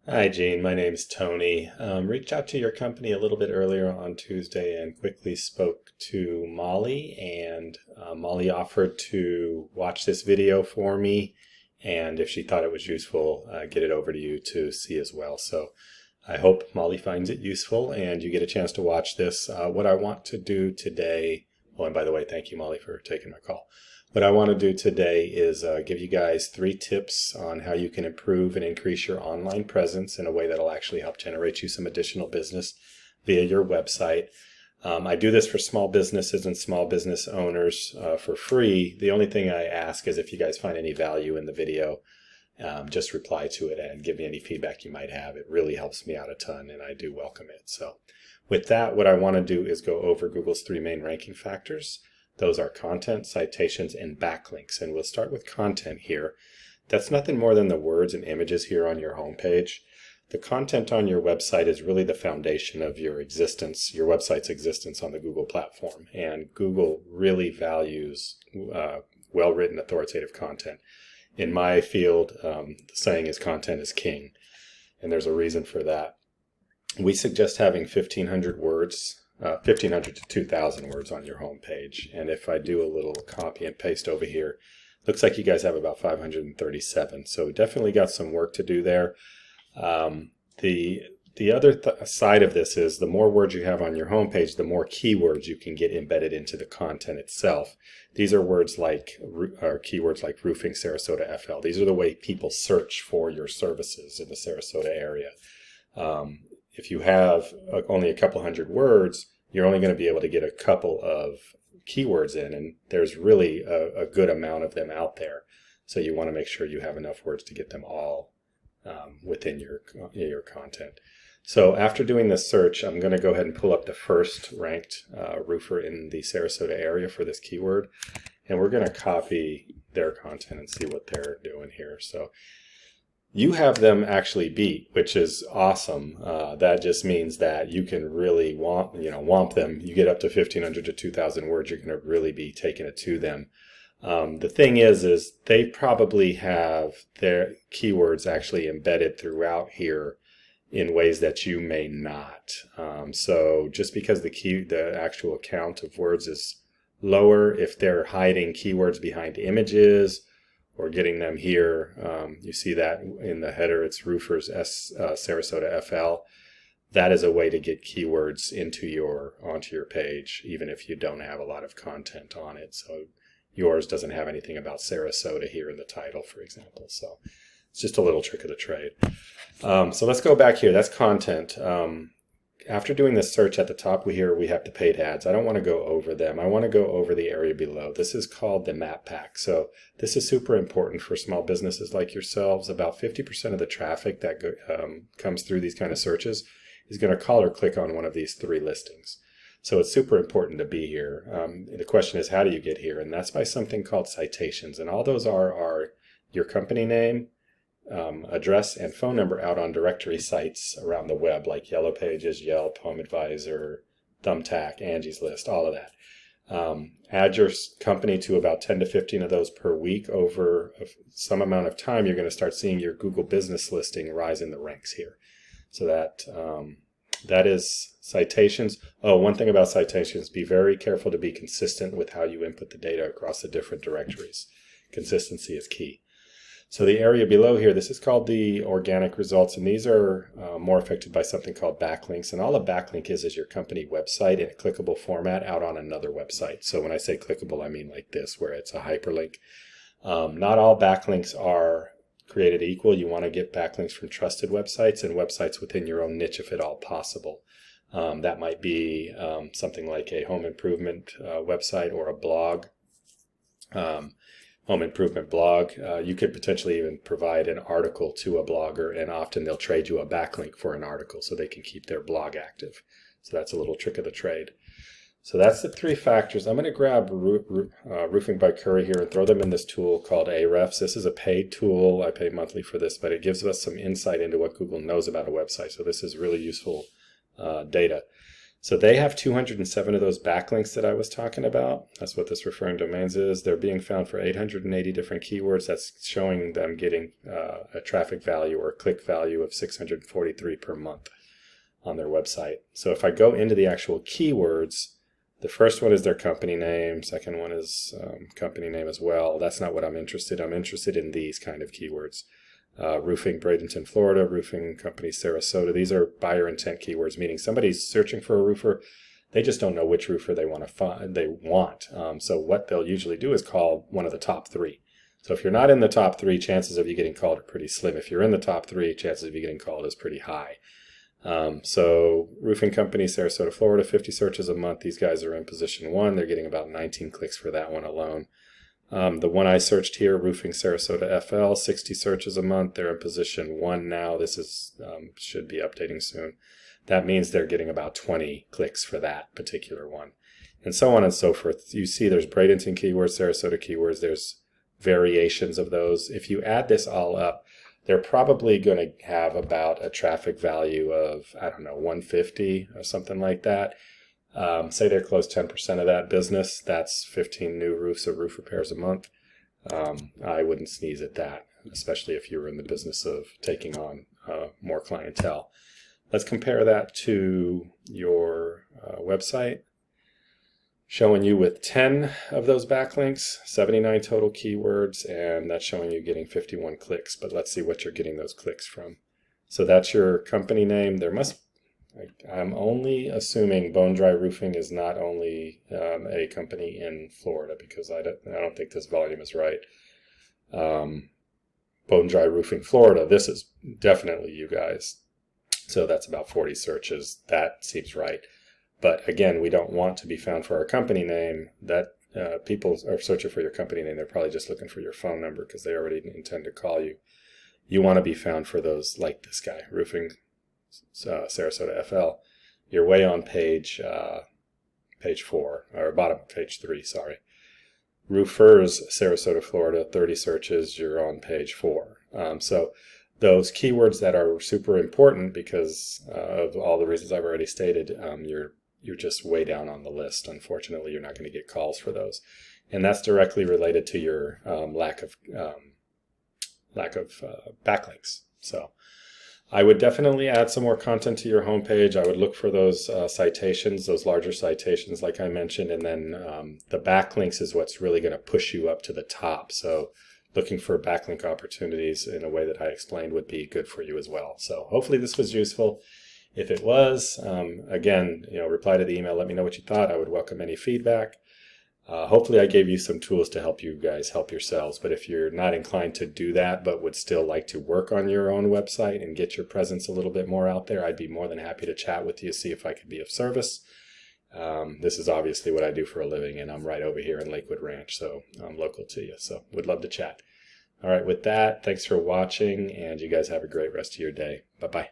Hi, Gene. My name's Tony. Reached out to your company a little bit earlier on Tuesday and quickly spoke to Molly, and Molly offered to watch this video for me, and if she thought it was useful, get it over to you to see as well. So I hope Molly finds it useful and you get a chance to watch this. What I want to do today, oh, and by the way, thank you, Molly, for taking my call. What I want to do today is give you guys 3 tips on how you can improve and increase your online presence in a way that'll actually help generate you some additional business via your website. I do this for small businesses and small business owners for free. The only thing I ask is if you guys find any value in the video, just reply to it and give me any feedback you might have. It really helps me out a ton and I do welcome it. So with that, what I want to do is go over Google's 3 main ranking factors. Those are content, citations, and backlinks. And we'll start with content here. That's nothing more than the words and images here on your homepage. The content on your website is really the foundation of your existence, your website's existence on the Google platform. And Google really values well-written, authoritative content. In my field, the saying is content is king. And there's a reason for that. We suggest having 1,500 words. 1,500 to 2,000 words on your home page. And if I do a little copy and paste over here, looks like you guys have about 537. So definitely got some work to do there. The other side of this is the more words you have on your home page, the more keywords you can get embedded into the content itself. These are words like, or keywords like roofing Sarasota FL. These are the way people search for your services in the Sarasota area. If you have only a couple hundred words, you're only going to be able to get a couple of keywords in, and there's really a good amount of them out there. So you want to make sure you have enough words to get them all within your content. So after doing this search, I'm going to go ahead and pull up the first ranked roofer in the Sarasota area for this keyword, and we're going to copy their content and see what they're doing here. So you have them actually beat, which is awesome. That just means that you can really womp them. You get up to 1,500 to 2,000 words, you're going to really be taking it to them. The thing is they probably have their keywords actually embedded throughout here in ways that you may not. So just because the actual count of words is lower, if they're hiding keywords behind images, or getting them here. You see that in the header, it's roofers Sarasota FL. That is a way to get keywords onto your page, even if you don't have a lot of content on it. So yours doesn't have anything about Sarasota here in the title, for example. So it's just a little trick of the trade. So let's go back here. That's content. After doing this search at the top we have the paid ads. I don't want to go over them. I want to go over the area below. This is called the map pack. So this is super important for small businesses like yourselves. About 50% of the traffic that comes through these kind of searches is going to call or click on one of these 3 listings. So it's super important to be here. The question is, how do you get here? And that's by something called citations. And all those are your company name, address, and phone number out on directory sites around the web, like Yellow Pages, Yelp, Home Advisor, Thumbtack, Angie's List, all of that. Add your company to about 10 to 15 of those per week. Over some amount of time, you're going to start seeing your Google business listing rise in the ranks here. So that is citations. Oh, one thing about citations, be very careful to be consistent with how you input the data across the different directories. Consistency is key. So the area below here, this is called the organic results, and these are more affected by something called backlinks. And all a backlink is your company website in a clickable format out on another website. So when I say clickable, I mean like this, where it's a hyperlink. Not all backlinks are created equal. You want to get backlinks from trusted websites and websites within your own niche if at all possible. That might be something like a home improvement website or a blog. Home improvement blog. You could potentially even provide an article to a blogger, and often they'll trade you a backlink for an article so they can keep their blog active. So that's a little trick of the trade. So that's the 3 factors. I'm going to grab Roofing by Curry here and throw them in this tool called Ahrefs. This is a paid tool. I pay monthly for this, but it gives us some insight into what Google knows about a website. So this is really useful data. So they have 207 of those backlinks that I was talking about. That's what this referring domains is. They're being found for 880 different keywords. That's showing them getting a traffic value or a click value of 643 per month on their website. So if I go into the actual keywords, the first one is their company name. Second one is company name as well. That's not what I'm interested in. I'm interested in these kind of keywords. Roofing Bradenton, Florida, roofing company Sarasota. These are buyer intent keywords, meaning somebody's searching for a roofer. They just don't know which roofer they want to find. So what they'll usually do is call one of the top three. So if you're not in the top three, chances of you getting called are pretty slim. If you're in the top three, chances of you getting called is pretty high. So roofing company Sarasota, Florida, 50 searches a month. These guys are in position 1. They're getting about 19 clicks for that one alone. The one I searched here, roofing Sarasota FL, 60 searches a month. They're in position 1 now. This is should be updating soon. That means they're getting about 20 clicks for that particular one, and so on and so forth. You see there's Bradenton keywords, Sarasota keywords. There's variations of those. If you add this all up, they're probably going to have about a traffic value of, I don't know, 150 or something like that. Say they're close 10% of that business. That's 15 new roofs or roof repairs a month. I wouldn't sneeze at that, especially if you were in the business of taking on more clientele. Let's compare that to your website, showing you with 10 of those backlinks, 79 total keywords, and that's showing you getting 51 clicks. But let's see what you're getting those clicks from. So that's your company name. I'm only assuming Bone Dry Roofing is not only a company in Florida, because I don't think this volume is right. Bone Dry Roofing Florida, this is definitely you guys. So that's about 40 searches. That seems right. But again, we don't want to be found for our company name. That people are searching for your company name. They're probably just looking for your phone number because they already intend to call you. You want to be found for those like this guy, roofing Sarasota FL. You're way on page 4, or bottom of page 3, sorry. Roofers Sarasota, Florida, 30 searches, you're on page 4. So those keywords that are super important because of all the reasons I've already stated, you're just way down on the list. Unfortunately, you're not going to get calls for those. And that's directly related to your lack of backlinks. So I would definitely add some more content to your homepage. I would look for those citations, those larger citations like I mentioned, and then the backlinks is what's really going to push you up to the top. So looking for backlink opportunities in a way that I explained would be good for you as well. So hopefully this was useful. If it was, again, reply to the email, let me know what you thought. I would welcome any feedback. Hopefully I gave you some tools to help you guys help yourselves. But if you're not inclined to do that, but would still like to work on your own website and get your presence a little bit more out there, I'd be more than happy to chat with you, see if I could be of service. This is obviously what I do for a living, and I'm right over here in Lakewood Ranch, so I'm local to you. So would love to chat. All right, with that, thanks for watching, and you guys have a great rest of your day. Bye-bye.